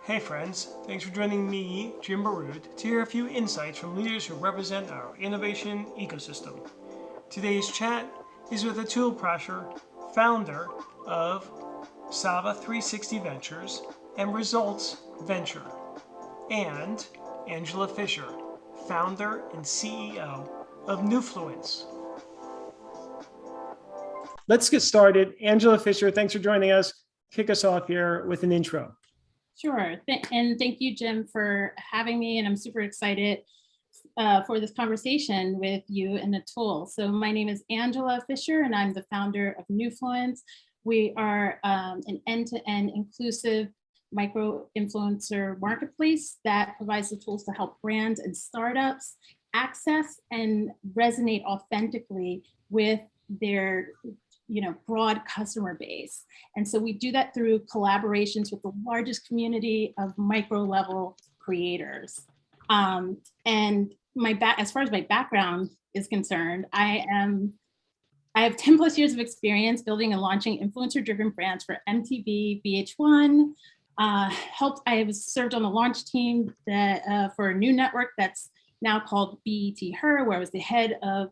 Hey friends, thanks for joining me, Jim Baroud, to hear a few insights from leaders who represent our innovation ecosystem. Today's chat is with Atul Prasher, founder of SAVA360 Ventures and Results Venture, and Angela Fisher, founder and CEO of Newfluence. Let's get started. Angela Fisher, thanks for joining us. Kick us off here with an intro. Sure. And thank you, Jim, for having me. And I'm super excited for this conversation with you and Atul. So my name is Angela Fisher, and I'm the founder of Newfluence. We are an end-to-end inclusive micro-influencer marketplace that provides the tools to help brands and startups access and resonate authentically with their broad customer base. And so we do that through collaborations with the largest community of micro level creators. And as far as my background is concerned, I have 10 plus years of experience building and launching influencer driven brands for MTV, VH1. I was served on the launch team for a new network that's now called BET Her, where I was the head of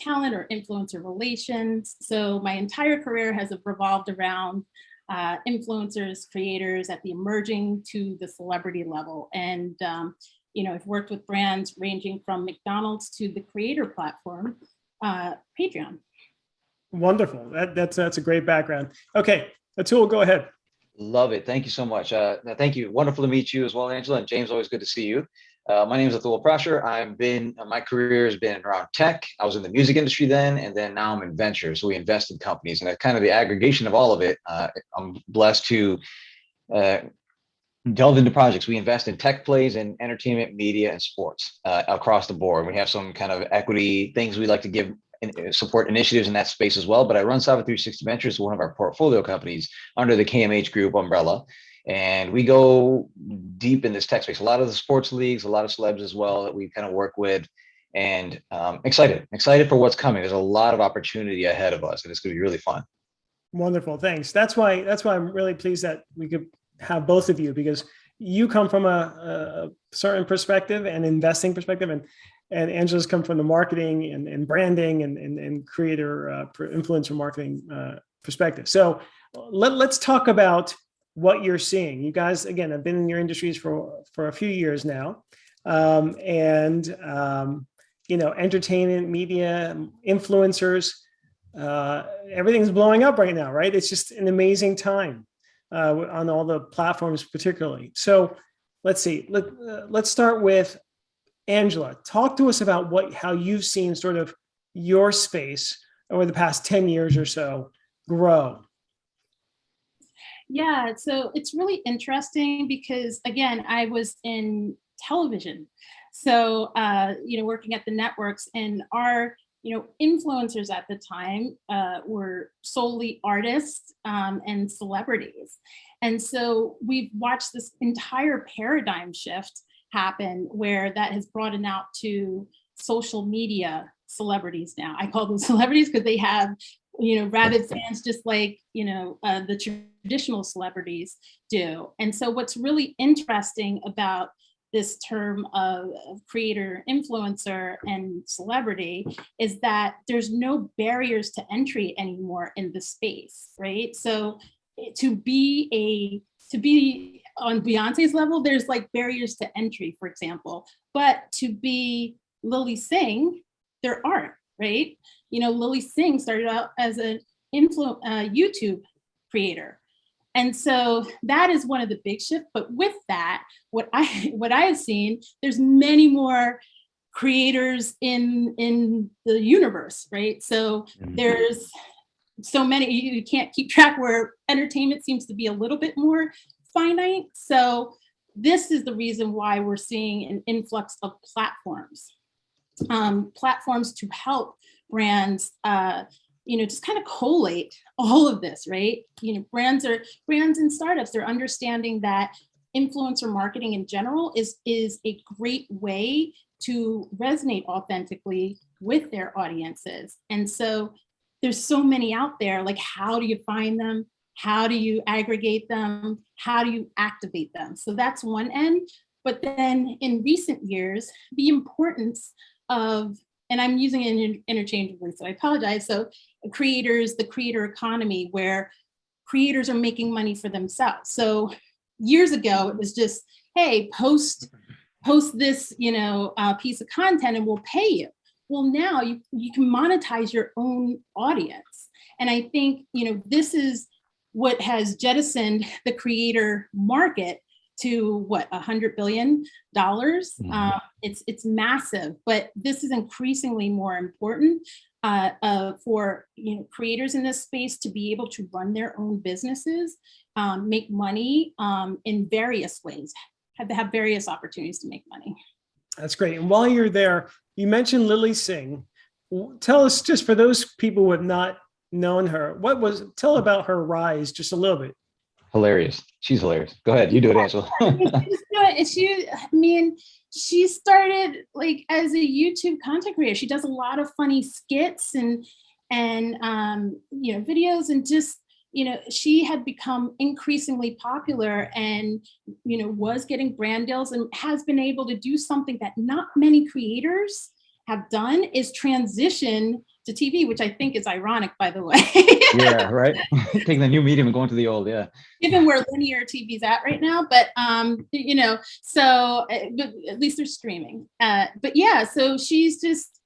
talent or influencer relations. So my entire career has revolved around influencers, creators at the emerging to the celebrity level. And I've worked with brands ranging from McDonald's to the creator platform, Patreon. Wonderful. That's a great background. Okay, Atul, go ahead. Love it. Thank you so much. Thank you. Wonderful to meet you as well, Angela. And James, always good to see you. My name is Atul Prasher. My career has been around tech. I was in the music industry then, and then now I'm in ventures. So we invest in companies, and that's kind of the aggregation of all of it. I'm blessed to delve into projects. We invest in tech plays in entertainment, media, and sports across the board. We have some kind of equity things we like to give support initiatives in that space as well. But I run SAVA360 Ventures, one of our portfolio companies under the KMH Group umbrella. And we go deep in this tech space. A lot of the sports leagues, a lot of celebs as well that we kind of work with, and excited for what's coming. There's a lot of opportunity ahead of us, and it's going to be really fun. Wonderful, thanks. That's why I'm really pleased that we could have both of you, because you come from a certain perspective and investing perspective, and Angela's come from the marketing and branding and creator influencer marketing perspective. So let's talk about what you're seeing. You guys, again, have been in your industries for a few years now. Entertainment, media, influencers, everything's blowing up right now, right? It's just an amazing time on all the platforms particularly. So let's see, let's start with Angela. Talk to us about how you've seen sort of your space over the past 10 years or so grow. Yeah, so it's really interesting because, again, I was in television. So, working at the networks, and our, influencers at the time were solely artists and celebrities. And so we've watched this entire paradigm shift happen where that has broadened out to social media celebrities now. I call them celebrities because they have rabid fans just like, the traditional celebrities do. And so what's really interesting about this term of creator, influencer, and celebrity is that there's no barriers to entry anymore in the space, right? So to be on Beyonce's level, there's like barriers to entry, for example, but to be Lilly Singh, there aren't. Right? Lilly Singh started out as an YouTube creator. And so that is one of the big shifts. But with that, what I have seen, there's many more creators in the universe, right? So there's so many, you can't keep track, where entertainment seems to be a little bit more finite. So this is the reason why we're seeing an influx of platforms to help brands, just kind of collate all of this, right? Brands and startups, they're understanding that influencer marketing in general is a great way to resonate authentically with their audiences. And so there's so many out there, like, how do you find them? How do you aggregate them? How do you activate them? So that's one end. But then in recent years, the importance of, and I'm using it interchangeably, so I apologize. So creators, the creator economy, where creators are making money for themselves. So years ago, it was just, hey, post this, piece of content and we'll pay you. Well, now you can monetize your own audience. And I think, this is what has jettisoned the creator market to what, $100 billion. It's massive, but this is increasingly more important for creators in this space to be able to run their own businesses, make money in various ways, have various opportunities to make money. That's great. And while you're there, you mentioned Lilly Singh. Tell us, just for those people who have not known her, tell about her rise just a little bit. Hilarious. She's hilarious. Go ahead. You do it, Angela. She started like as a YouTube content creator. She does a lot of funny skits and videos, and just, she had become increasingly popular and, was getting brand deals and has been able to do something that not many creators have done, is transition to TV, which I think is ironic, by the way. Yeah, right. Taking the new medium and going to the old, yeah. Given where linear TV's at right now, but so but at least they're streaming. But yeah, so she's just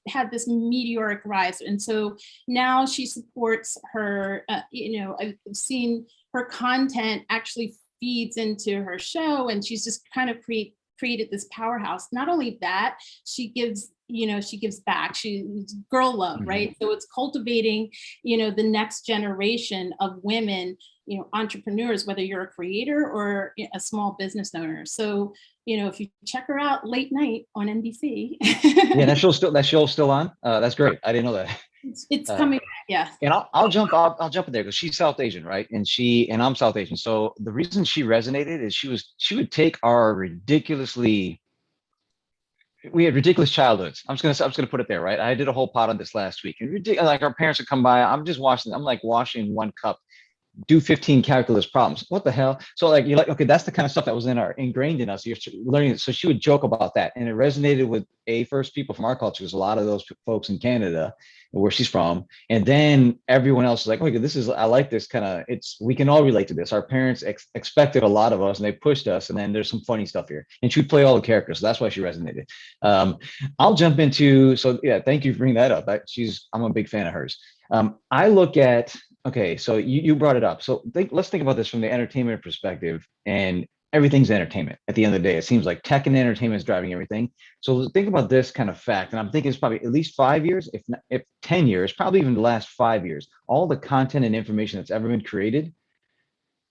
had this meteoric rise, and so now she supports her. I've seen her content actually feeds into her show, and she's just kind of created this powerhouse. Not only that, she gives back. She's girl love, right? So it's cultivating, the next generation of women, entrepreneurs, whether you're a creator or a small business owner. So, if you check her out late night on NBC. Yeah, that show's still on. That's great. I didn't know that. It's coming. Yeah. And I'll jump in there because she's South Asian, right? And I'm South Asian. So the reason she resonated is she would take our we had ridiculous childhoods. I'm just gonna put it there, right? I did a whole pod on this last week, and like our parents would come by. I'm like washing one cup, do 15 calculus problems. What the hell? So like, you're like, okay, that's the kind of stuff that was ingrained in us. You're learning it. So she would joke about that, and it resonated with first people from our culture. There's a lot of those folks in Canada, where she's from, and then everyone else is like, okay, I like this kind of. We can all relate to this. Our parents expected a lot of us, and they pushed us. And then there's some funny stuff here, and she would play all the characters. So that's why she resonated. I'll jump into. So yeah, thank you for bringing that up. I'm a big fan of hers. I look at. Okay, so you brought it up. So let's think about this from the entertainment perspective, and everything's entertainment. At the end of the day, it seems like tech and entertainment is driving everything. So think about this kind of fact, and I'm thinking it's probably at least 5 years, if 10 years, probably even the last 5 years. All the content and information that's ever been created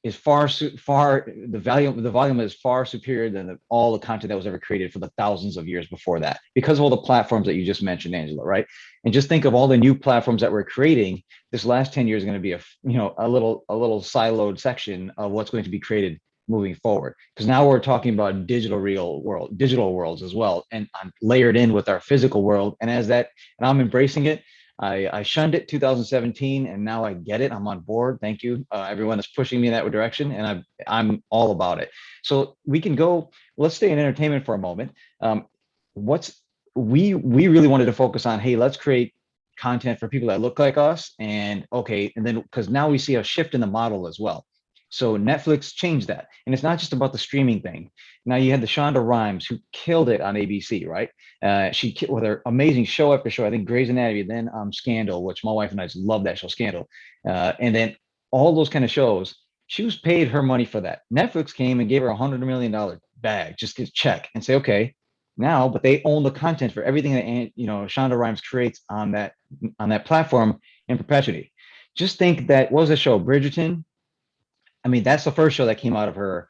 is the volume is far superior than all the content that was ever created for the thousands of years before that, because of all the platforms that you just mentioned, Angela, right? And just think of all the new platforms that we're creating. This last 10 years is going to be a little siloed section of what's going to be created moving forward, because now we're talking about digital worlds as well, and I'm layered in with our physical world. And I'm embracing it. I shunned it 2017, and now I get it. I'm on board. Thank you, everyone that's pushing me in that direction, and I'm all about it. So we can go. Let's stay in entertainment for a moment. We really wanted to focus on, hey, let's create content for people that look like us, and then because now we see a shift in the model as well. So Netflix changed that, and it's not just about the streaming thing. Now you had the Shonda Rhimes, who killed it on ABC, right? She with her amazing show after show. I think Grey's Anatomy, then Scandal, which my wife and I just love that show, Scandal, and then all those kind of shows. She was paid her money for that. Netflix came and gave her $100 million bag, just to check and say, okay, now, but they own the content for everything that Shonda Rhimes creates on that platform in perpetuity. Just think that, what was the show, Bridgerton? I mean, that's the first show that came out of her.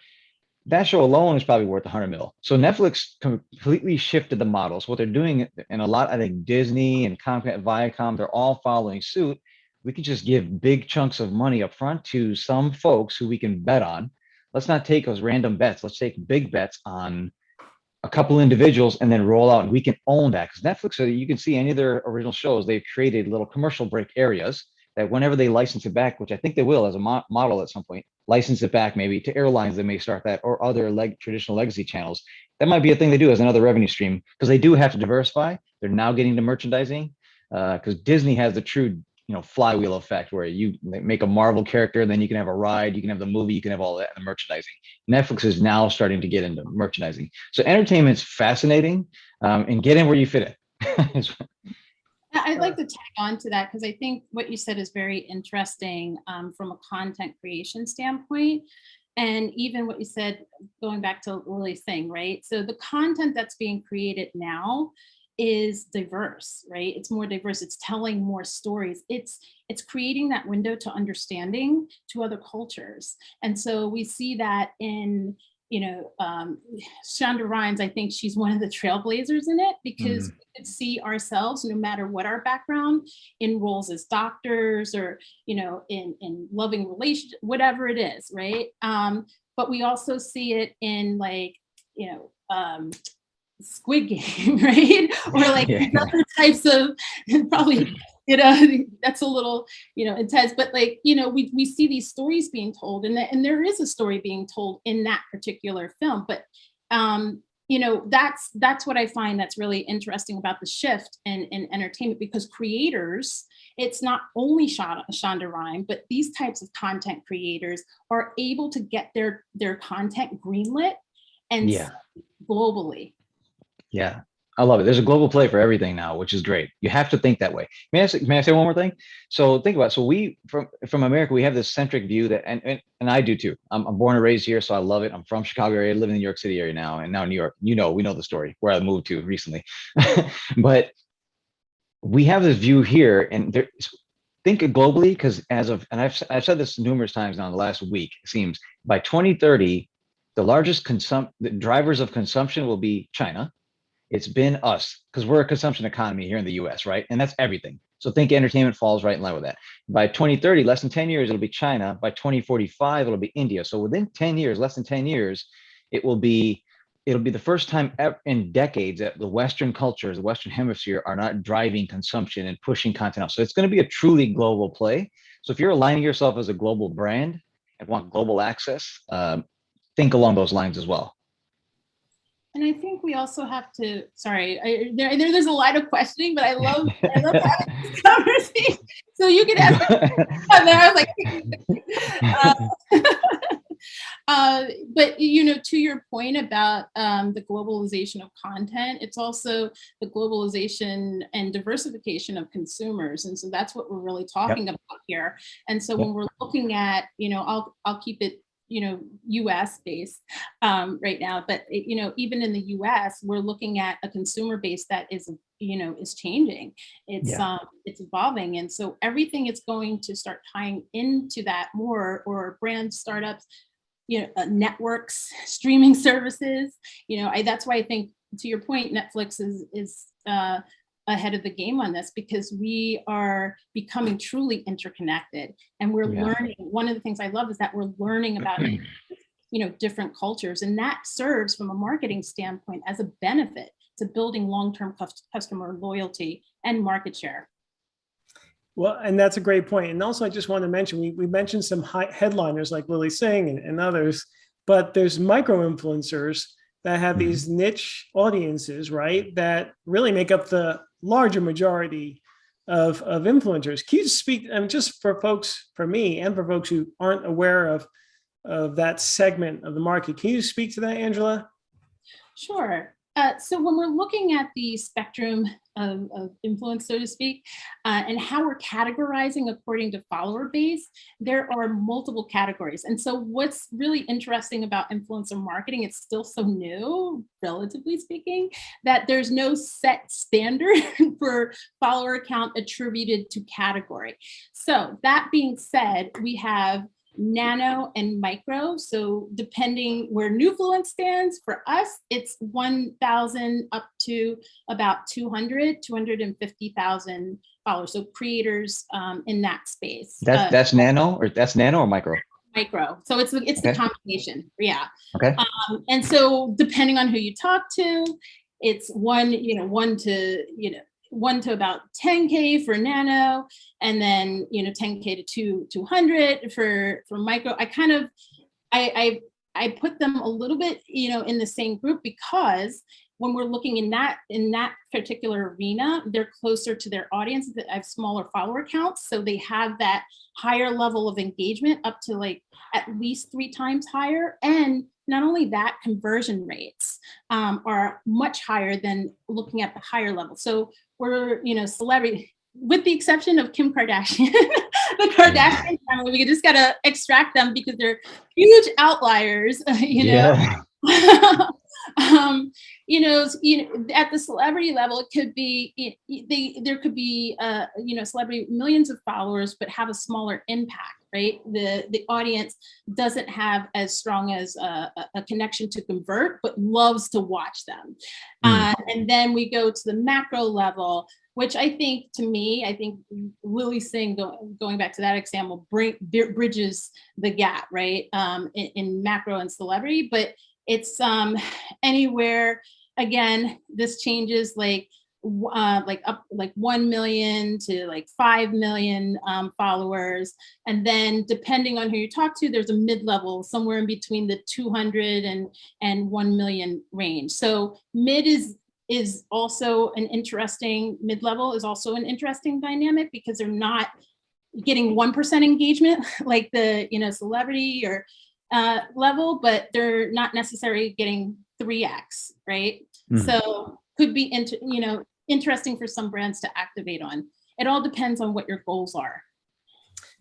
That show alone is probably worth 100 mil. So Netflix completely shifted the models. What they're doing, and a lot, I think Disney and Comcast, Viacom, they're all following suit. We can just give big chunks of money up front to some folks who we can bet on. Let's not take those random bets. Let's take big bets on a couple individuals and then roll out, and we can own that. Because Netflix, so you can see any of their original shows, they've created little commercial break areas that whenever they license it back, which I think they will as a model at some point, license it back maybe to airlines that may start that, or other traditional legacy channels. That might be a thing they do as another revenue stream, because they do have to diversify. They're now getting to merchandising, because Disney has the true, flywheel effect, where you make a Marvel character, then you can have a ride, you can have the movie, you can have all that in the merchandising. Netflix is now starting to get into merchandising. So entertainment's fascinating, and get in where you fit in. I'd like to tag on to that, because I think what you said is very interesting from a content creation standpoint. And even what you said, going back to Lilly Singh, right? So the content that's being created now is diverse, right? It's more diverse. It's telling more stories. It's creating that window to understanding to other cultures. And so we see that in, Shonda Rhimes, I think she's one of the trailblazers in it, because we could see ourselves, no matter what our background, in roles as doctors or, in loving relationship, whatever it is, right? But we also see it in Squid Game, right? Or other types of, probably, that's a little, intense, but we see these stories being told, and there is a story being told in that particular film. But, that's what I find that's really interesting about the shift in entertainment, because creators, it's not only Shonda Rhimes, but these types of content creators are able to get their content greenlit and globally. Yeah, I love it. There's a global play for everything now, which is great. You have to think that way. May I say one more thing? So think about it. So we from America, we have this centric view that, and I do too. I'm born and raised here, so I love it. I'm from Chicago area, I live in the New York City area now, and now New York. We know the story where I moved to recently, but we have this view here, and think globally, because and I've said this numerous times now in the last week. It seems by 2030, the largest drivers of consumption will be China. It's been us, because we're a consumption economy here in the US, right? And that's everything. So think entertainment falls right in line with that. By 2030, less than 10 years, it'll be China. By 2045, it'll be India. So within 10 years, less than 10 years, it'll be the first time ever in decades that the Western cultures, the Western hemisphere, are not driving consumption and pushing content out. So it's going to be a truly global play. So if you're aligning yourself as a global brand and want global access, think along those lines as well. And I think we also have to, there's a lot of questioning, but I love having this conversation. So you can ask I was like, but to your point about the globalization of content, it's also the globalization and diversification of consumers. And so that's what we're really talking about here. And so when we're looking at, I'll keep it US based right now, but even in the US, we're looking at a consumer base that is changing. It's evolving, and so everything is going to start tying into that more, or brand startups, networks, streaming services. That's why I think, to your point, Netflix is ahead of the game on this, because we are becoming truly interconnected, and we're learning. One of the things I love is that we're learning about different cultures, and that serves from a marketing standpoint as a benefit to building long-term customer loyalty and market share. Well, and that's a great point. And also, I just want to mention, we mentioned some headliners like Lilly Singh and others, but there's micro influencers that have these niche audiences, right, that really make up the larger majority of influencers. Can you just speak, just for me and for folks who aren't aware of that segment of the market, can you speak to that, Angela? Sure. So when we're looking at the spectrum of influence, so to speak, and how we're categorizing according to follower base, there are multiple categories. And so what's really interesting about influencer marketing, it's still so new, relatively speaking, that there's no set standard for follower count attributed to category. So that being said, we have nano and micro. So depending where Newfluence stands, for us, it's 1,000 up to about 250,000 followers. So creators in that space. That's nano or micro? Micro. So it's the combination. Yeah. Okay. And so depending on who you talk to, it's one to 1 to about 10K for nano, and then 10K to 200 for micro. I put them a little bit in the same group, because when we're looking in that particular arena, they're closer to their audience that have smaller follower counts, so they have that higher level of engagement, up to like at least 3 times higher. And not only that, conversion rates are much higher than looking at the higher level. So we're celebrity, with the exception of Kim Kardashian, the Kardashian family, we just gotta extract them because they're huge outliers, Yeah. At the celebrity level, it could be there could be celebrity millions of followers, but have a smaller impact, right? The audience doesn't have as strong as a connection to convert, but loves to watch them. And then we go to the macro level, which I think Lilly Singh, going back to that example, bridges the gap, right? In macro and celebrity, but it's anywhere. Again, this changes like up like 1 million to like 5 million followers, and then depending on who you talk to, there's a mid-level somewhere in between the 200 and 1 million range. So is also an interesting, mid-level is also an interesting dynamic, because they're not getting 1% engagement like the celebrity or level, but they're not necessarily getting 3x, right? So could be interesting for some brands to activate on. It all depends on what your goals are.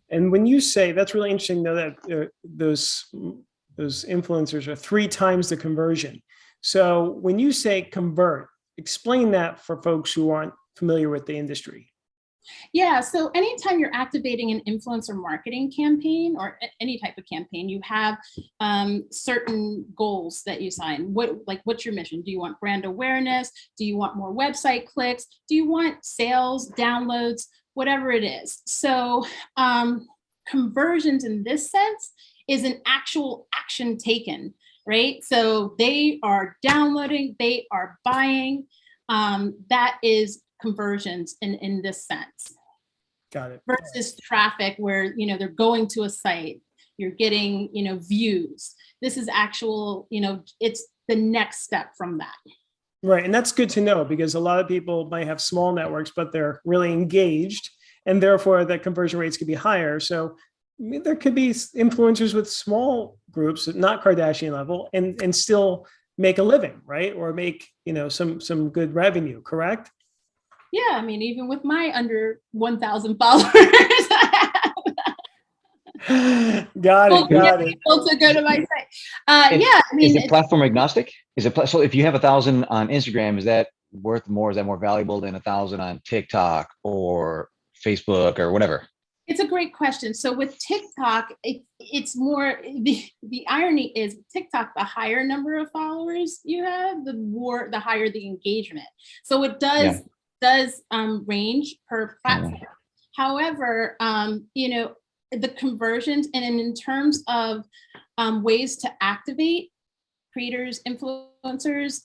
And when you say, that's really interesting, though, that those influencers are 3 times the conversion. So when you say convert, explain that for folks who aren't familiar with the industry. Yeah, so anytime you're activating an influencer marketing campaign or any type of campaign, you have certain goals that you sign. What's your mission? Do you want brand awareness? Do you want more website clicks? Do you want sales, downloads, whatever it is? So conversions in this sense is an actual action taken, right? So they are downloading, they are buying. That is conversions in this sense. Got it. Versus traffic where they're going to a site, you're getting views. This is actual, it's the next step from that. Right. And that's good to know, because a lot of people might have small networks, but they're really engaged, and therefore the conversion rates could be higher. So there could be influencers with small groups, not Kardashian level, and still make a living, right? Or make some good revenue, correct? Yeah, I mean, even with my under 1,000 followers, got it. People to go to my site. Yeah, I mean, is it platform agnostic? So if you have 1,000 on Instagram, is that worth more? Is that more valuable than 1,000 on TikTok or Facebook or whatever? It's a great question. So with TikTok, it's more, the irony is TikTok, the higher number of followers you have, the higher the engagement. So it does range per platform. However, the conversions, and in terms of ways to activate creators, influencers,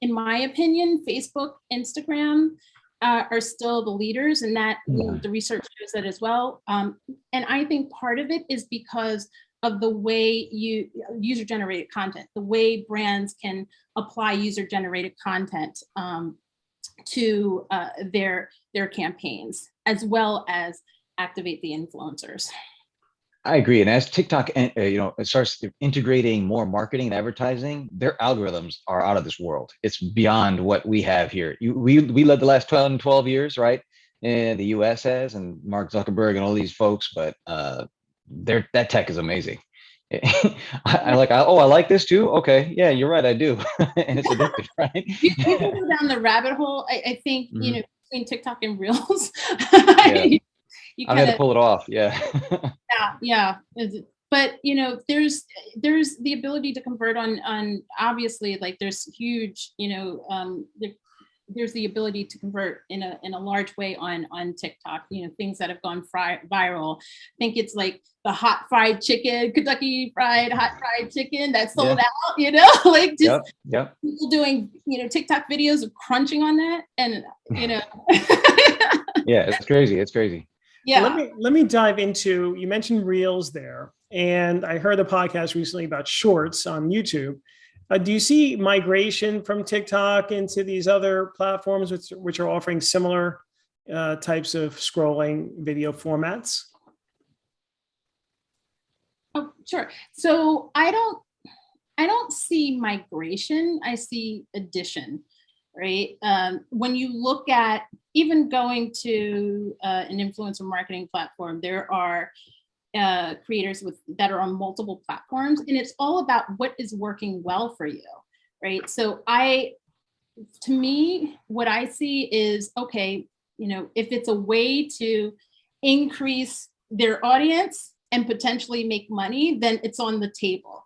in my opinion, Facebook, Instagram are still the leaders, and that the research shows that as well. And I think part of it is because of the way user-generated content, the way brands can apply user-generated content to their campaigns, as well as activate the influencers. I agree. And as TikTok, it starts integrating more marketing and advertising, their algorithms are out of this world. It's beyond what we have here. We led the last 12 years, right? And the US has, and Mark Zuckerberg and all these folks, but that tech is amazing. I like this too. Okay, yeah, you're right, I do. And it's addictive, right? You can go down the rabbit hole. I think between TikTok and Reels, I've had to pull it off. Yeah. yeah. But there's the ability to convert on obviously, like there's huge there's the ability to convert in a large way on TikTok, things that have gone viral. I think it's like the hot fried chicken, Kentucky fried hot fried chicken that sold out, like just people doing, TikTok videos of crunching on that. And, Yeah, it's crazy. It's crazy. Yeah. Let me dive into, you mentioned Reels there, and I heard a podcast recently about Shorts on YouTube. Do you see migration from TikTok into these other platforms which are offering similar types of scrolling video formats? Oh, sure. So I don't see migration. I see addition, right? When you look at even going to an influencer marketing platform, there are creators that are on multiple platforms, and it's all about what is working well for you, right? So to me, what I see is, okay, if it's a way to increase their audience and potentially make money, then it's on the table.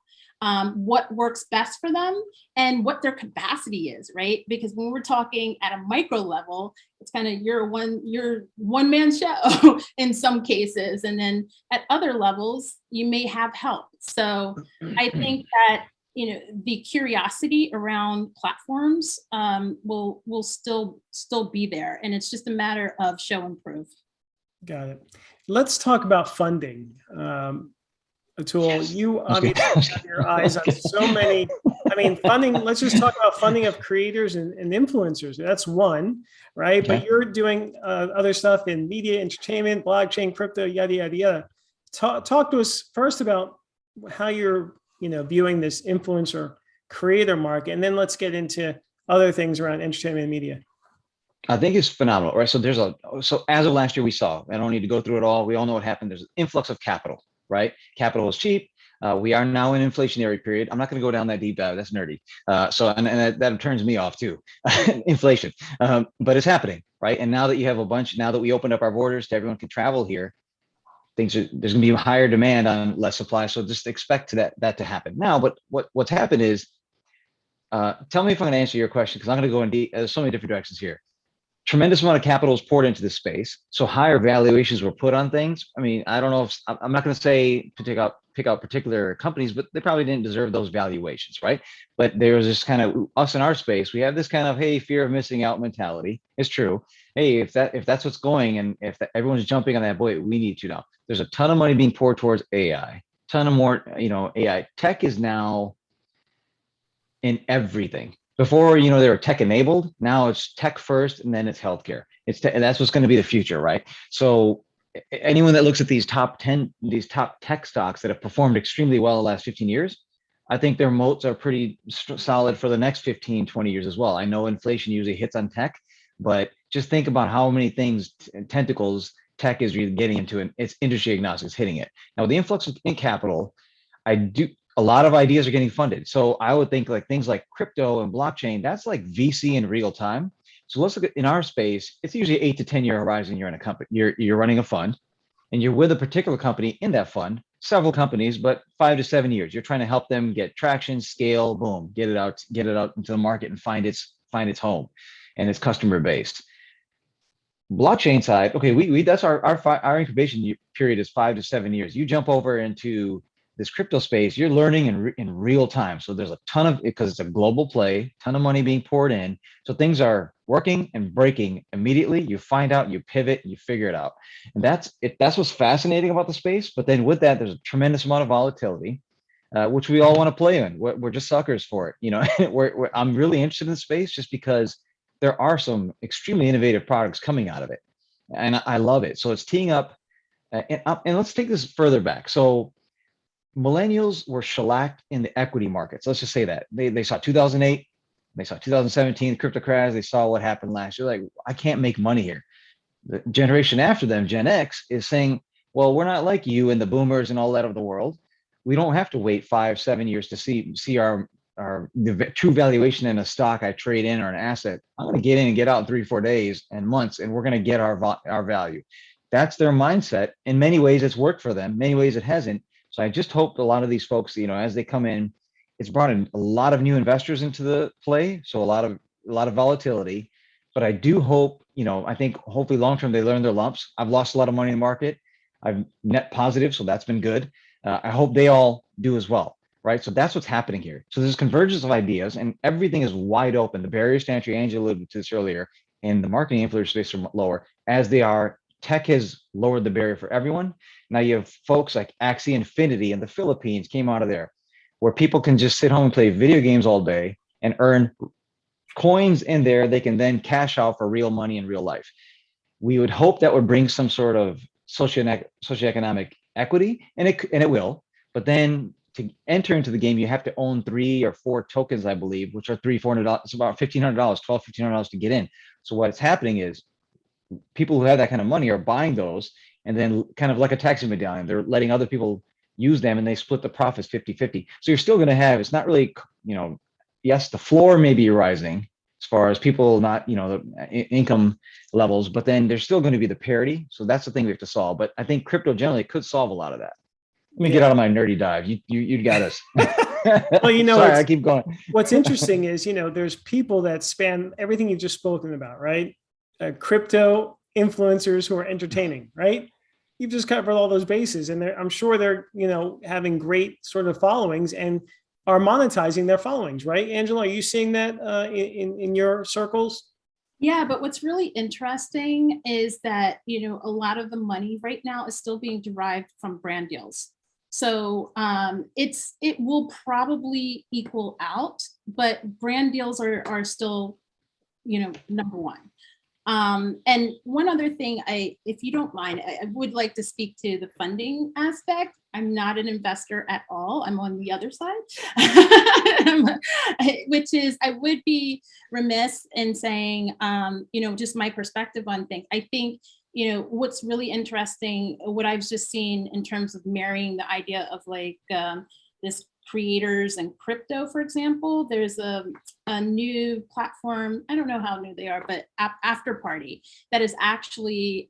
What works best for them and what their capacity is, right? Because when we're talking at a micro level, it's kind of your one man show in some cases, and then at other levels you may have help. So I think that the curiosity around platforms will still be there, and it's just a matter of show and prove. Got it. Let's talk about funding. Atul, you obviously have your eyes on so many. Funding, let's just talk about funding of creators and influencers. That's one, right? But you're doing other stuff in media, entertainment, blockchain, crypto, yada, yada, yada. Talk to us first about how you're, viewing this influencer creator market, and then let's get into other things around entertainment and media. I think it's phenomenal, right? So as of last year, we saw, I don't need to go through it all. We all know what happened. There's an influx of capital. Right? Capital is cheap. We are now in an inflationary period. I'm not going to go down that deep dive. That's nerdy. And that turns me off too. Inflation. But it's happening, right? And now that you have now that we opened up our borders to everyone can travel here, there's going to be a higher demand on less supply. So just expect that to happen now. But what's happened is, tell me if I'm going to answer your question, because I'm going to go in deep. There's so many different directions here. Tremendous amount of capital is poured into this space, so higher valuations were put on things. I don't know if I'm not going to say to pick out particular companies, but they probably didn't deserve those valuations, right? But there was this kind of, us in our space, we have this kind of, hey, fear of missing out mentality. It's true. Hey, if that's what's going, and if everyone's jumping on that boy, we need to know. There's a ton of money being poured towards AI, ton of more, AI tech is now in everything. Before, they were tech enabled. Now it's tech first, and then it's healthcare. That's what's going to be the future, right? So anyone that looks at these top tech stocks that have performed extremely well the last 15 years, I think their moats are pretty solid for the next 15, 20 years as well. I know inflation usually hits on tech, but just think about how many things, tentacles, tech is really getting into, and it's industry agnostic, it's hitting it. Now, with the influx in capital, a lot of ideas are getting funded. So I would think like things like crypto and blockchain, that's like VC in real time. So let's look at, in our space, it's usually 8 to 10 year horizon. You're in a company, you're running a fund, and you're with a particular company in that fund, several companies, but 5 to 7 years. You're trying to help them get traction, scale, boom, get it out into the market and find its home and its customer based. Blockchain side, okay, that's our incubation period is 5 to 7 years. You jump over into this crypto space, you're learning in real time. So there's a ton of, because it's a global play, ton of money being poured in. So things are working and breaking immediately. You find out, you pivot, you figure it out. And that's what's fascinating about the space. But then with that, there's a tremendous amount of volatility, which we all want to play in. We're just suckers for it. I'm really interested in the space just because there are some extremely innovative products coming out of it. And I love it. So it's teeing up, and let's take this further back. So millennials were shellacked in the equity markets. Let's just say that they saw 2008, they saw 2017 crypto crash. They saw what happened last year. Like, I can't make money here. The generation after them, Gen X, is saying, well, we're not like you and the boomers and all that of the world. We don't have to wait 5-7 years to see the true valuation in a stock I trade in or an asset. I'm going to get in and get out in 3-4 days and months, and we're going to get our value. That's their mindset. In many ways, it's worked for them. Many ways, it hasn't. So I just hope a lot of these folks, as they come in, it's brought in a lot of new investors into the play. So a lot of volatility. but I do hope, I think hopefully long-term they learn their lumps. I've lost a lot of money in the market. I've net positive, so that's been good. I hope they all do as well, right? So that's what's happening here. So there's convergence of ideas and everything is wide open. The barriers to entry, Angela alluded to this earlier, in the marketing influencer space are lower as they are. Tech has lowered the barrier for everyone. Now you have folks like Axie Infinity in the Philippines came out of there, where people can just sit home and play video games all day and earn coins in there. They can then cash out for real money in real life. We would hope that would bring some sort of socioeconomic equity, and it will. But then to enter into the game, you have to own 3 or 4 tokens, I believe, which are $400. It's about $1,500, $1,200 to get in. So what's happening is people who have that kind of money are buying those, and then kind of like a taxi medallion, they're letting other people use them, and they split the profits 50-50. So you're still going to have, it's not really, yes, the floor may be rising as far as people not, the income levels, but then there's still going to be the parity. So that's the thing we have to solve. But I think crypto generally could solve a lot of that. Let me get out of my nerdy dive. You got us. Well, sorry, I keep going. What's interesting is, there's people that span everything you've just spoken about, right? Crypto influencers who are entertaining, right? You've just covered all those bases, and I'm sure they're, having great sort of followings and are monetizing their followings, right? Angela, are you seeing that in your circles? Yeah, but what's really interesting is that, a lot of the money right now is still being derived from brand deals. So it will probably equal out, but brand deals are still, number one. And one other thing, if you don't mind, I would like to speak to the funding aspect. I'm not an investor at all. I'm on the other side, which is, I would be remiss in saying, just my perspective on things. I think, what's really interesting, what I've just seen in terms of marrying the idea of like this creators and crypto, for example. There's a new platform, I don't know how new they are, but After Party, that is actually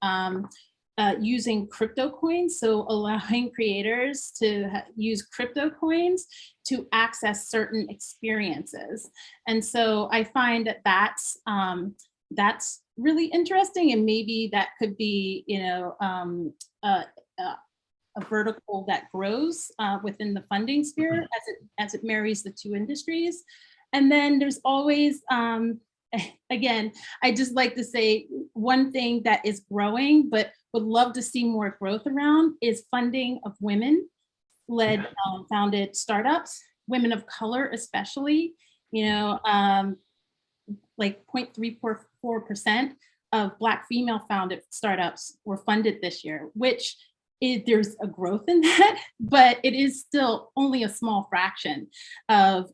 using crypto coins. So allowing creators to use crypto coins to access certain experiences. And so I find that that's really interesting. And maybe that could be, a vertical that grows within the funding sphere as it marries the two industries. And then there's always, again, I just like to say one thing that is growing, but would love to see more growth around is funding of women-led founded startups, women of color especially, like 0.344% of Black female founded startups were funded this year, which there's a growth in that, but it is still only a small fraction of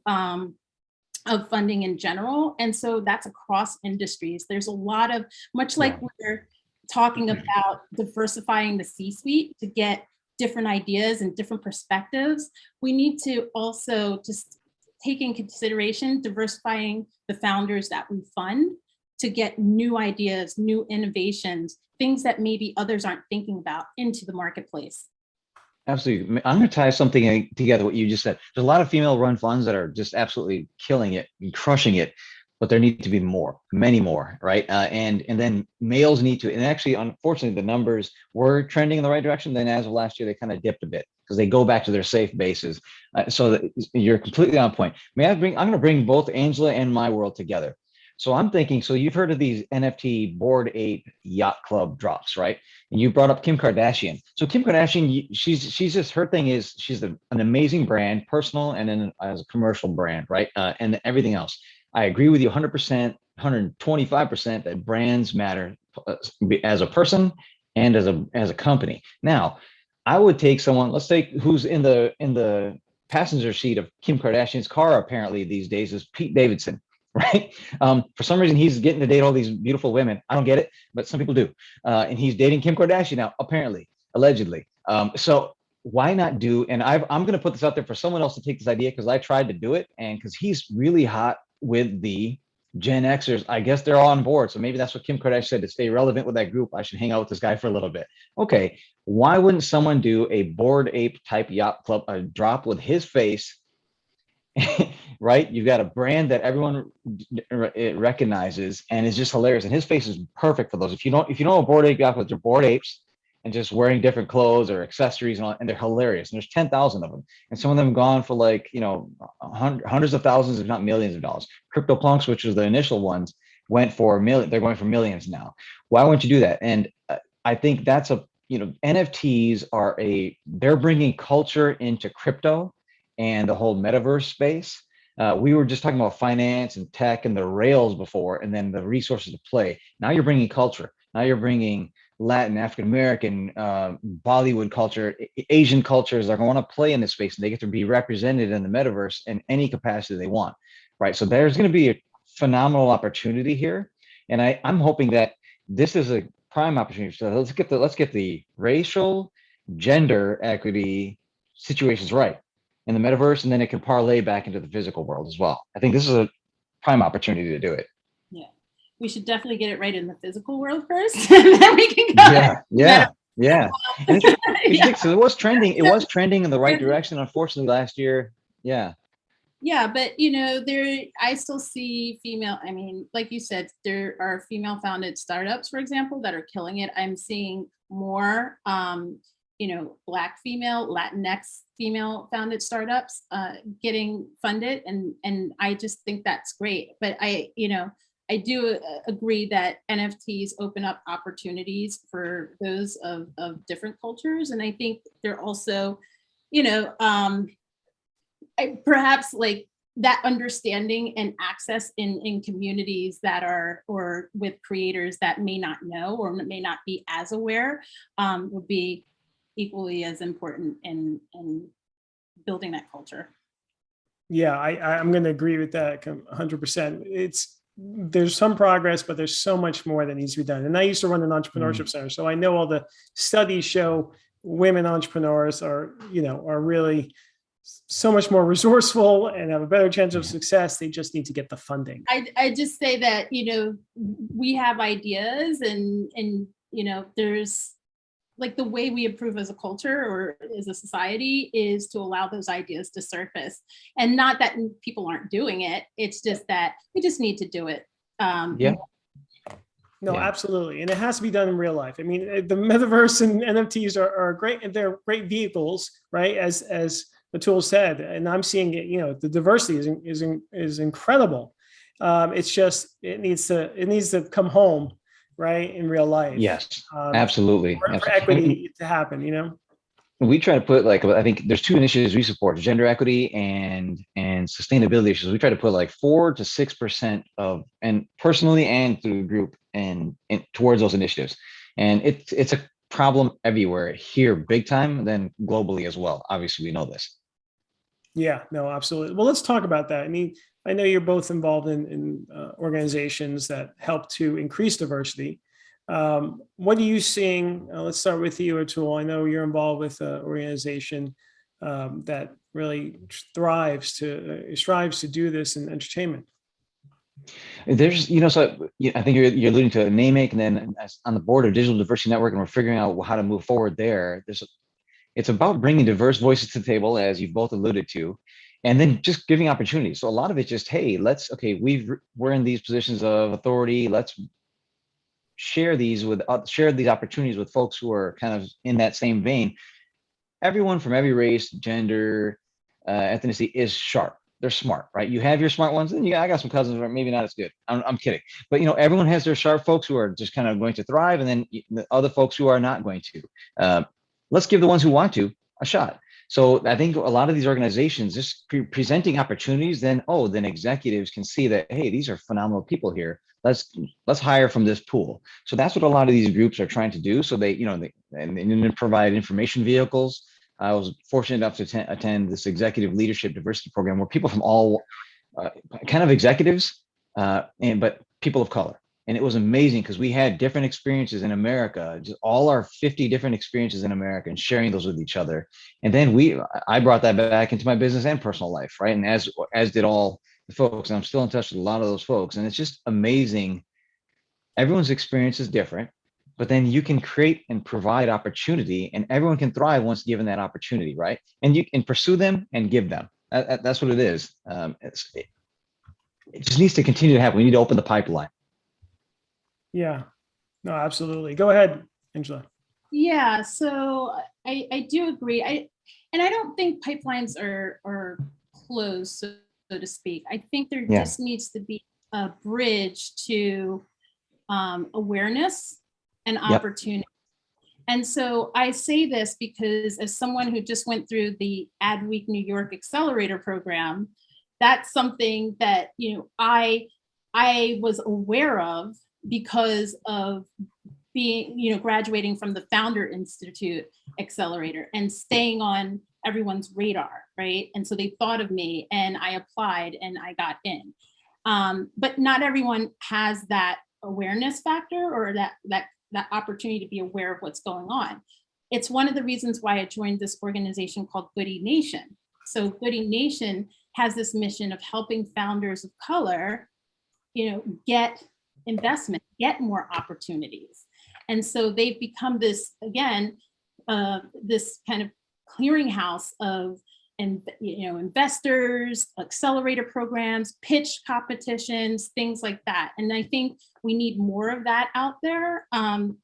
funding in general. And so that's across industries. There's a lot of, much like we're talking about diversifying the C-suite to get different ideas and different perspectives, we need to also just take in consideration diversifying the founders that we fund to get new ideas, new innovations, things that maybe others aren't thinking about into the marketplace. Absolutely. I'm going to tie something together, what you just said. There's a lot of female-run funds that are just absolutely killing it and crushing it, but there need to be more, many more, right? And then males need to, and actually, unfortunately, the numbers were trending in the right direction. Then as of last year, they kind of dipped a bit because they go back to their safe bases. So you're completely on point. I'm going to bring both Angela and my world together. So I'm thinking, so you've heard of these NFT Bored Ape Yacht Club drops, right? And you brought up Kim Kardashian. So Kim Kardashian, she's just, her thing is she's an amazing brand, personal and then as a commercial brand, right? And everything else. I agree with you 100%, 125% that brands matter as a person and as a company. Now, I would take someone, let's say, who's in the passenger seat of Kim Kardashian's car apparently these days is Pete Davidson. Right. For some reason, he's getting to date all these beautiful women. I don't get it, but some people do. And he's dating Kim Kardashian now, apparently, allegedly. So why not do? And I'm going to put this out there for someone else to take this idea because I tried to do it. And because he's really hot with the Gen Xers, I guess they're all on board. So maybe that's what Kim Kardashian said, to stay relevant with that group. I should hang out with this guy for a little bit. Okay. Why wouldn't someone do a Bored Ape type yacht club, a drop with his face right? You've got a brand that everyone recognizes and is just hilarious. And his face is perfect for those. If you know a Bored Ape guy with their Bored Apes and just wearing different clothes or accessories and all, and they're hilarious. And there's 10,000 of them. And some of them gone for like, hundreds of thousands, if not millions of dollars. CryptoPunks, which was the initial ones, went for million. They're going for millions now. Why wouldn't you do that? And I think that's NFTs they're bringing culture into crypto and the whole metaverse space. We were just talking about finance and tech and the rails before, and then the resources to play. Now you're bringing culture. Now you're bringing Latin, African American, Bollywood culture, Asian cultures are going to play in this space, and they get to be represented in the metaverse in any capacity they want, right? So there's going to be a phenomenal opportunity here, and I'm hoping that this is a prime opportunity. So let's get the racial, gender equity situations right in the metaverse, and then it can parlay back into the physical world as well. I think this is a prime opportunity to do it. Yeah, we should definitely get it right in the physical world first, and then we can go. Yeah. And so it was trending. It was trending in the right direction. Unfortunately, last year, yeah. Yeah, but I still see female. I mean, like you said, there are female-founded startups, for example, that are killing it. I'm seeing more, Black female, Latinx female-founded startups getting funded, and I just think that's great. But I do agree that NFTs open up opportunities for those of different cultures, and I think they're also, perhaps like that understanding and access in communities that are, or with creators that may not know or may not be as aware, would be equally as important in building that culture. Yeah, I'm going to agree with that 100%. There's some progress, but there's so much more that needs to be done. And I used to run an entrepreneurship center, so I know all the studies show women entrepreneurs are really so much more resourceful and have a better chance of success. They just need to get the funding. I just say that, we have ideas and there's like the way we improve as a culture or as a society is to allow those ideas to surface, and not that people aren't doing it. It's just that we just need to do it. No, absolutely. And it has to be done in real life. I mean, the metaverse and NFTs are great, and they're great vehicles, right? As Atul said, and I'm seeing it, the diversity is incredible. It's just, it needs to come home, right, in real life. Yes, absolutely. For equity to happen, We try to put I think there's two initiatives we support: gender equity and sustainability issues. We try to put 4 to 6% of, and personally and through the group, and towards those initiatives. And it's a problem everywhere, here big time, then globally as well. Obviously, we know this. Yeah, no, absolutely. Well, let's talk about that. I mean, I know you're both involved in organizations that help to increase diversity. What are you seeing? Let's start with you, Atul. I know you're involved with an organization that really strives to do this in entertainment. There's, so I think you're alluding to NAMIC, and then on the board of Digital Diversity Network, and we're figuring out how to move forward there. It's about bringing diverse voices to the table, as you've both alluded to, and then just giving opportunities. So a lot of it's just, hey, we're in these positions of authority. Let's share these opportunities with folks who are kind of in that same vein. Everyone from every race, gender, ethnicity is sharp. They're smart, right? You have your smart ones, and I got some cousins who are maybe not as good. I'm kidding, but everyone has their sharp folks who are just kind of going to thrive, and then the other folks who are not going to. Let's give the ones who want to a shot. So I think a lot of these organizations just presenting opportunities, then executives can see that, hey, these are phenomenal people here. Let's hire from this pool. So that's what a lot of these groups are trying to do. So they provide information vehicles. I was fortunate enough to attend this executive leadership diversity program where people from all kind of executives, but people of color. And it was amazing because we had different experiences in America, just all our 50 different experiences in America, and sharing those with each other. And then I brought that back into my business and personal life, right? And as did all the folks, and I'm still in touch with a lot of those folks. And it's just amazing. Everyone's experience is different, but then you can create and provide opportunity, and everyone can thrive once given that opportunity, right? And you can pursue them and give them. That's what it is. It just needs to continue to happen. We need to open the pipeline. Yeah, no, absolutely. Go ahead, Angela. Yeah, so I do agree. I don't think pipelines are closed, so to speak. I think there just needs to be a bridge to awareness and opportunity. And so I say this because as someone who just went through the Adweek New York Accelerator program, that's something that, I was aware of because of being, graduating from the Founder Institute Accelerator and staying on everyone's radar, right? And so they thought of me and I applied and I got in. But not everyone has that awareness factor or that opportunity to be aware of what's going on. It's one of the reasons why I joined this organization called Goody Nation. So Goody Nation has this mission of helping founders of color, get investment, get more opportunities. And so they've become this, again, this kind of clearinghouse of investors, accelerator programs, pitch competitions, things like that. And I think we need more of that out there. And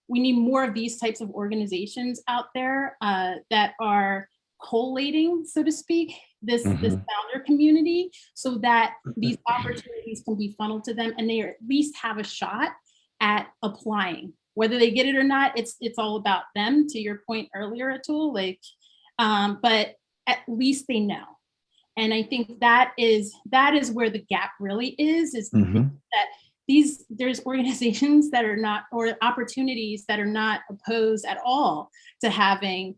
we need more of these types of organizations out there that are collating, so to speak, this founder community so that these opportunities can be funneled to them and they at least have a shot at applying. Whether they get it or not, it's all about them, to your point earlier, Atul, but at least they know. And I think that is where the gap really is that there's organizations that are not, or opportunities that are not opposed at all to having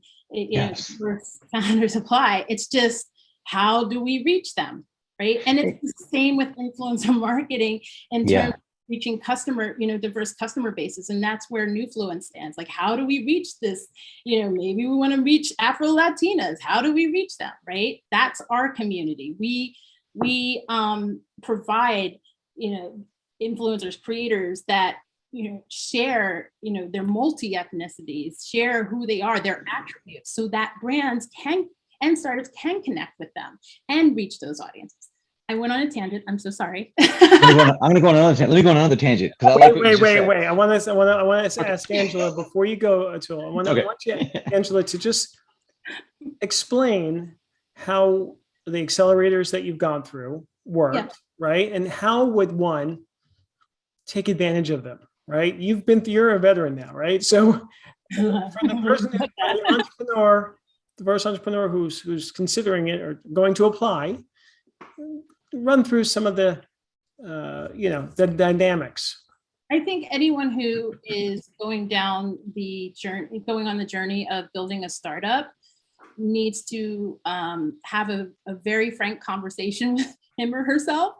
founders apply. It's just, how do we reach them, right? And it's the same with influencer marketing in terms of reaching diverse customer bases. And that's where Newfluence stands. Like, how do we reach this? Maybe we want to reach Afro-Latinas. How do we reach them, right? That's our community. We provide, influencers, creators that, share, their multi-ethnicities, share who they are, their attributes, so that brands and startups can connect with them and reach those audiences. I went on a tangent. I'm so sorry. I'm going to go on another tangent. Let me go on another tangent. Wait. I want to ask Angela before you go, Atul. I want you, Angela, to just explain how the accelerators that you've gone through work, right? And how would one take advantage of them, right? You're a veteran now, right? So for the entrepreneur, the first entrepreneur who's considering it or going to apply, run through some of the the dynamics. I think anyone who is going on the journey of building a startup needs to have a very frank conversation with him or herself,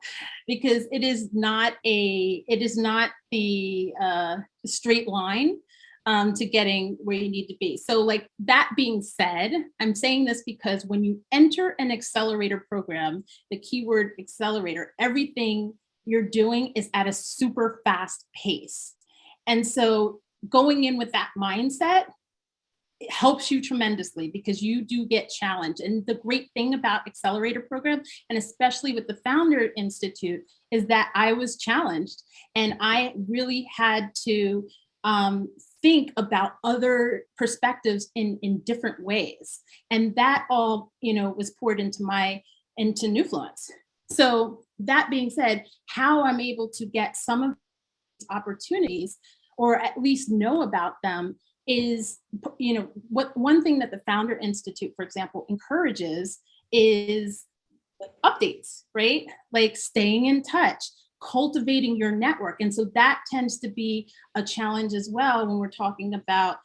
because it is not the straight line to getting where you need to be. So, like, that being said, I'm saying this because when you enter an accelerator program, the keyword accelerator, everything you're doing is at a super fast pace. And so going in with that mindset, it helps you tremendously because you do get challenged. And the great thing about accelerator programs, and especially with the Founder Institute, is that I was challenged and I really had to think about other perspectives in different ways. And that all, was poured into Newfluence. So that being said, how I'm able to get some of these opportunities, or at least know about them, is, one thing that the Founder Institute, for example, encourages is updates, right? Like staying in touch, cultivating your network. And so that tends to be a challenge as well when we're talking about,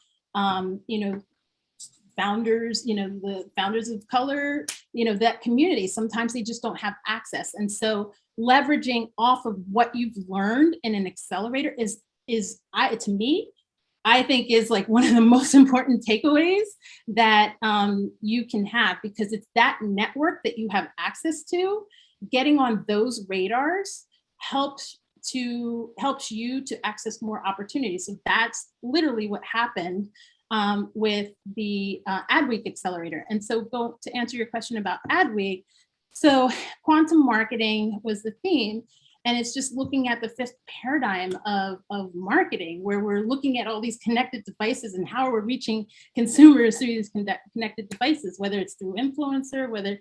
founders, the founders of color, that community. Sometimes they just don't have access. And so leveraging off of what you've learned in an accelerator to me, I think is like one of the most important takeaways that you can have, because it's that network that you have access to. Getting on those radars helps you to access more opportunities. So that's literally what happened with the Adweek Accelerator. And so to answer your question about Adweek, so quantum marketing was the theme. And it's just looking at the fifth paradigm of marketing, where we're looking at all these connected devices and how we're reaching consumers through these connected devices, whether it's through influencer, whether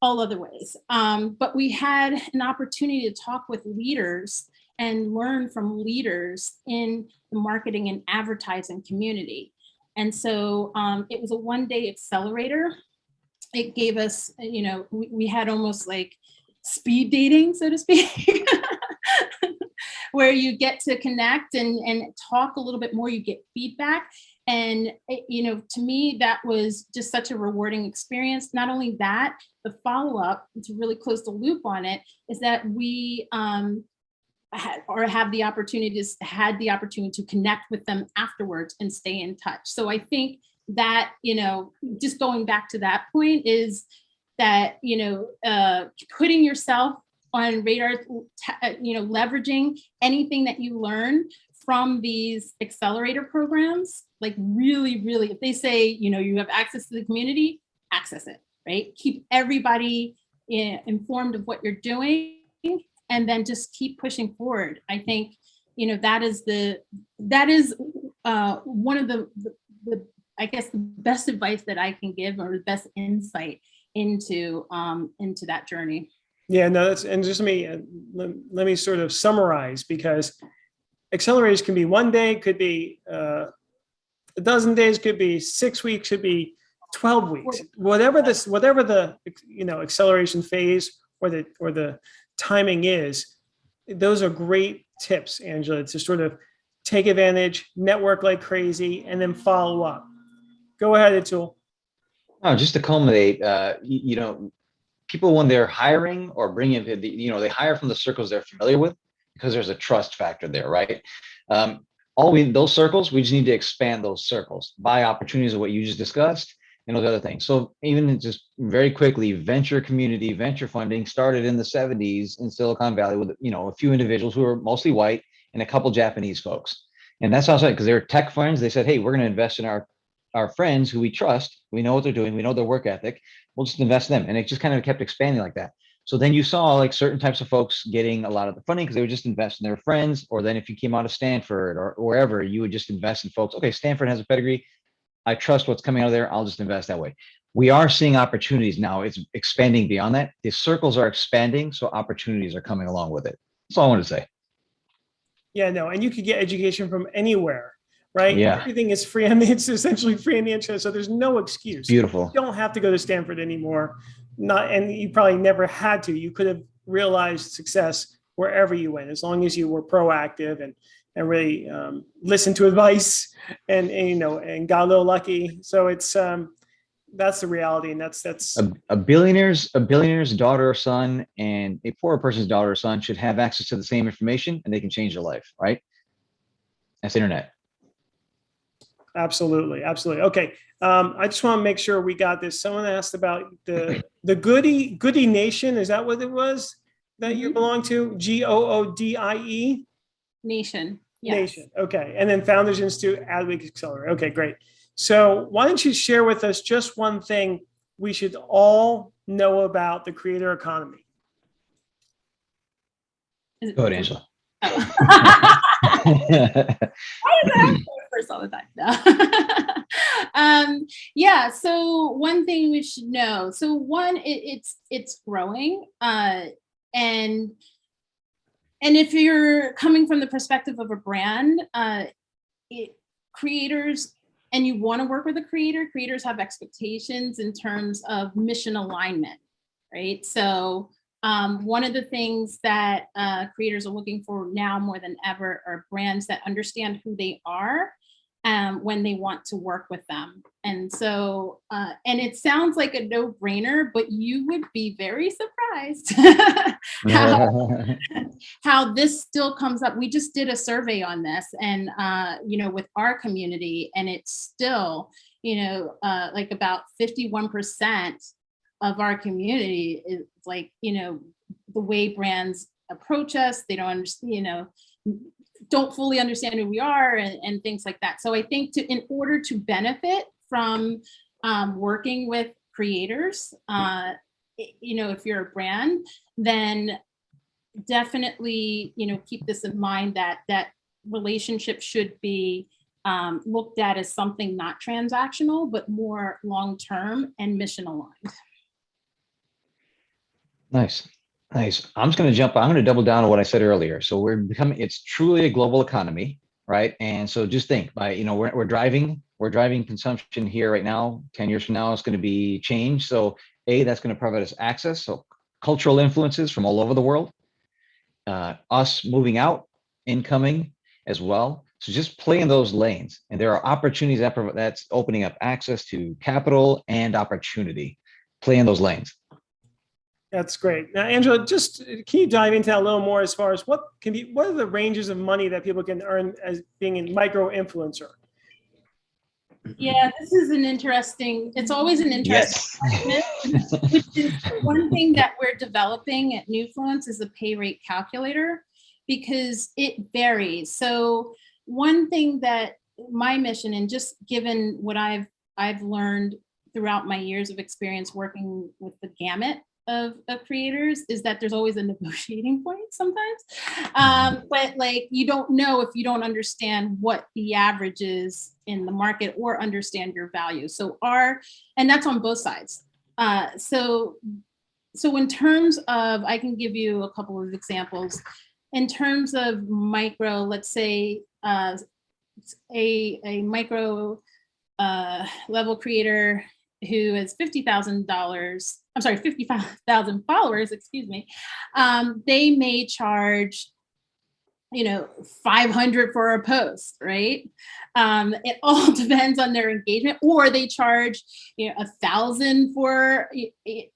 all other ways. But we had an opportunity to talk with leaders and learn from leaders in the marketing and advertising community. And so it was a one-day accelerator. It gave us, we had almost like speed dating, so to speak, where you get to connect and talk a little bit more, you get feedback. And, to me, that was just such a rewarding experience. Not only that, the follow-up, to really close the loop on it, is that we had the opportunity to connect with them afterwards and stay in touch. So I think that, just going back to that point is that, putting yourself on radar, leveraging anything that you learn from these accelerator programs, like really, really, if they say, you have access to the community, access it, right? Keep everybody informed of what you're doing, and then just keep pushing forward. I think, that is one of the I guess the best advice that I can give, or the best insight into that journey. Yeah, no, that's, and just let me sort of summarize, because accelerators can be one day, could be a dozen days, could be 6 weeks, could be 12 weeks, whatever the acceleration phase or the timing is. Those are great tips, Angela, to sort of take advantage, network like crazy, and then follow up. Go ahead, Atul. No, just to culminate, people, when they're hiring or bringing, they hire from the circles they're familiar with, because there's a trust factor there, right? Those circles, we just need to expand those circles, buy opportunities of what you just discussed, and those other things. So even just very quickly, venture community, venture funding started in the 70s in Silicon Valley with, a few individuals who were mostly white and a couple Japanese folks. And that's also because they're tech friends. They said, hey, we're going to invest in our friends who we trust. We know what they're doing. We know their work ethic. We'll just invest in them. And it just kind of kept expanding like that. So then you saw like certain types of folks getting a lot of the funding because they would just invest in their friends. Or then if you came out of Stanford or wherever, you would just invest in folks. Okay, Stanford has a pedigree. I trust what's coming out of there. I'll just invest that way. We are seeing opportunities now. It's expanding beyond that. The circles are expanding, so opportunities are coming along with it. That's all I want to say. Yeah, no, and you could get education from anywhere, right? Yeah. Everything is free. I mean, it's essentially free in the internet, so there's no excuse. Beautiful. You don't have to go to Stanford anymore. And you probably never had to. You could have realized success wherever you went, as long as you were proactive and really listened to advice and got a little lucky. So it's that's the reality, and that's a billionaire's daughter or son and a poor person's daughter or son should have access to the same information, and they can change their life, right? That's internet. Absolutely. Okay. I just want to make sure we got this. Someone asked about the Goodie Nation. Is that what it was that you belong to? GOODIE? Nation. Yes. Nation. Okay. And then Founders Institute, Adweek Accelerator. Okay, great. So why don't you share with us just one thing we should all know about the creator economy? Go ahead, Angela. Oh. Why is that first all the time? Yeah. So one thing we should know. So one, it's growing, and if you're coming from the perspective of a brand, creators, and you want to work with a creators have expectations in terms of mission alignment, right? So one of the things that creators are looking for now more than ever are brands that understand who they are when they want to work with them. And so, and it sounds like a no-brainer, but you would be very surprised how this still comes up. We just did a survey on this, and with our community, and it's still, like about 51% of our community is like, the way brands approach us. They don't understand, don't fully understand who we are and things like that. So I think in order to benefit from working with creators, if you're a brand, then definitely, keep this in mind, that relationship should be looked at as something not transactional, but more long-term and mission aligned. Nice. I'm going to double down on what I said earlier. So it's truly a global economy, right? And so just think we're driving consumption here right now. 10 years from now, it's going to be changed. So that's going to provide us access. So cultural influences from all over the world, us moving out, incoming as well. So just play in those lanes. And there are opportunities that's opening up access to capital and opportunity. Play in those lanes. That's great. Now, Angela, just can you dive into that a little more as far as what are the ranges of money that people can earn as being a micro influencer? Yeah, this is it's always an interesting Yes. which is one thing that we're developing at Newfluence is a pay rate calculator, because it varies. So one thing that my mission, and just given what I've learned throughout my years of experience working with the gamut of creators, is that there's always a negotiating point sometimes. But you don't know if you don't understand what the average is in the market or understand your value. And that's on both sides. So in terms of, I can give you a couple of examples. In terms of micro, let's say a micro level creator who has $50,000 followers, they may charge, $500 for a post, right? It all depends on their engagement, or they charge, $1,000 for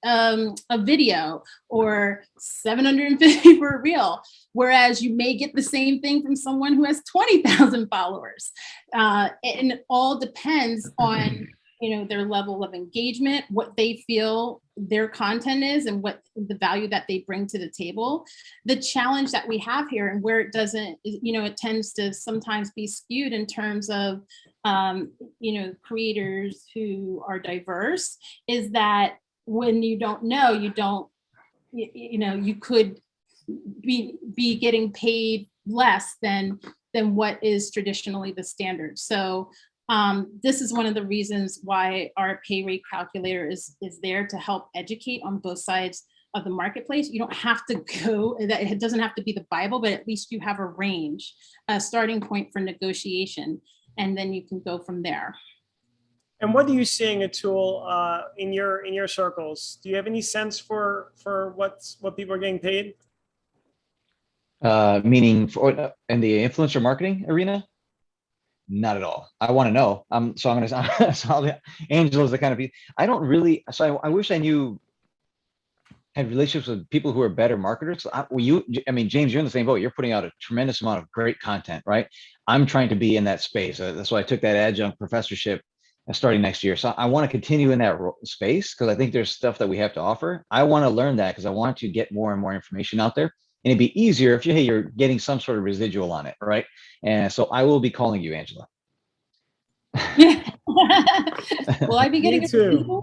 a video, or $750 for a reel. Whereas you may get the same thing from someone who has 20,000 followers. And it all depends on their level of engagement, what they feel their content is, and what the value that they bring to the table. The challenge that we have here, and where it doesn't, it tends to sometimes be skewed in terms of, creators who are diverse, is that when you don't know, you could be getting paid less than what is traditionally the standard. So this is one of the reasons why our pay rate calculator is there, to help educate on both sides of the marketplace. You don't have to it doesn't have to be the Bible, but at least you have a range, a starting point for negotiation, and then you can go from there. And what are you seeing, Atul, in your circles? Do you have any sense for what people are getting paid? Meaning in the influencer marketing arena? Not at all. I want to know. So I'm going to. Angela's the kind of people. I don't really. So I wish I had relationships with people who are better marketers. James, you're in the same boat. You're putting out a tremendous amount of great content, right? I'm trying to be in that space. That's why I took that adjunct professorship starting next year. So I want to continue in that space, because I think there's stuff that we have to offer. I want to learn that, because I want to get more and more information out there. And it'd be easier if you're getting some sort of residual on it, right? And so I will be calling you, Angela. Will I be getting Me too.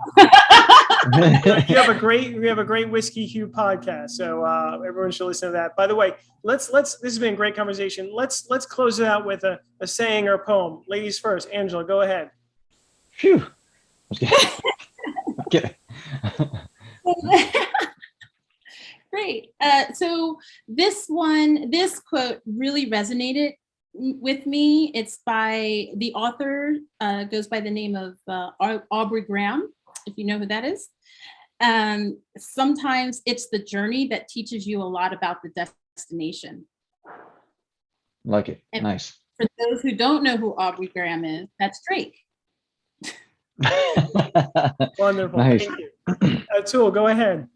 We have a great Whiskey Hue podcast, so everyone should listen to that. By the way, let's this has been a great conversation. Let's close it out with a saying or a poem. Ladies first. Angela, go ahead. Phew. Okay. Great. So this quote really resonated with me. It's by the author, goes by the name of Aubrey Graham, if you know who that is. Sometimes it's the journey that teaches you a lot about the destination. Like it. And nice. For those who don't know who Aubrey Graham is, that's Drake. Wonderful. Nice. Thank you. Atul, go ahead.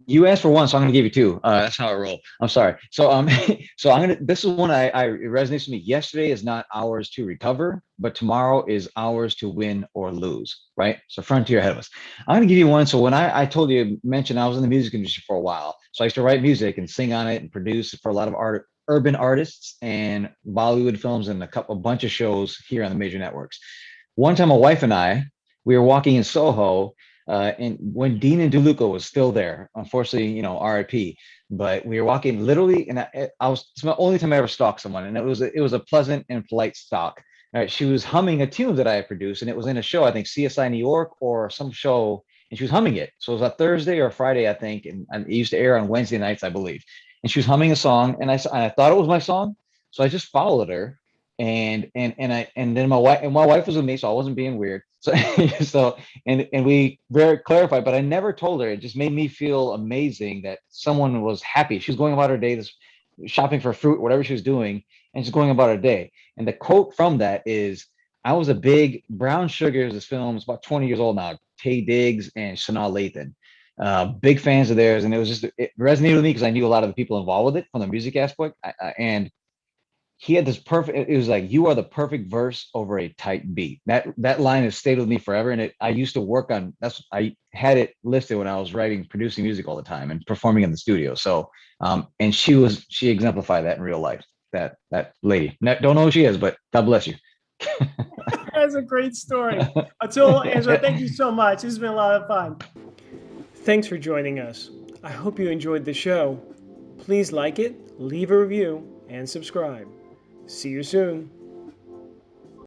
You asked for one, so I'm going to give you two. That's how I roll. I'm sorry. So, this is one it resonates with me. Yesterday is not ours to recover, but tomorrow is ours to win or lose, right? So frontier ahead of us. I'm going to give you one. So when I mentioned I was in the music industry for a while. So I used to write music and sing on it and produce for a lot of urban artists and Bollywood films and a bunch of shows here on the major networks. One time, my wife and I, we were walking in Soho, and when Dean and DeLuca was still there, unfortunately, RIP. But we were walking literally, and it's the only time I ever stalked someone, and it was a pleasant and polite stalk. All right, she was humming a tune that I had produced, and it was in a show, I think CSI New York or some show, and she was humming it. So it was a Thursday or a Friday, I think, and it used to air on Wednesday nights, I believe. And she was humming a song, and I thought it was my song, so I just followed her, and then my wife was with me, so I wasn't being weird. So and we very clarified, but I never told her. It just made me feel amazing that someone was happy. She was going about her day, this shopping for fruit, whatever she was doing, and just going about her day. And the quote from that is, I was a big Brown Sugar is this film. It's about 20 years old now. Taye Diggs and Sanaa Lathan. Big fans of theirs. And it resonated with me because I knew a lot of the people involved with it from the music aspect. And he had this perfect, it was like, you are the perfect verse over a tight beat. That line has stayed with me forever. And I used to work on, I had it listed when I was producing music all the time and performing in the studio. So, and she exemplified that in real life. That lady. Don't know who she is, but God bless you. That's a great story. Atul, Angela, thank you so much. This has been a lot of fun. Thanks for joining us. I hope you enjoyed the show. Please like it, leave a review, and subscribe. See you soon.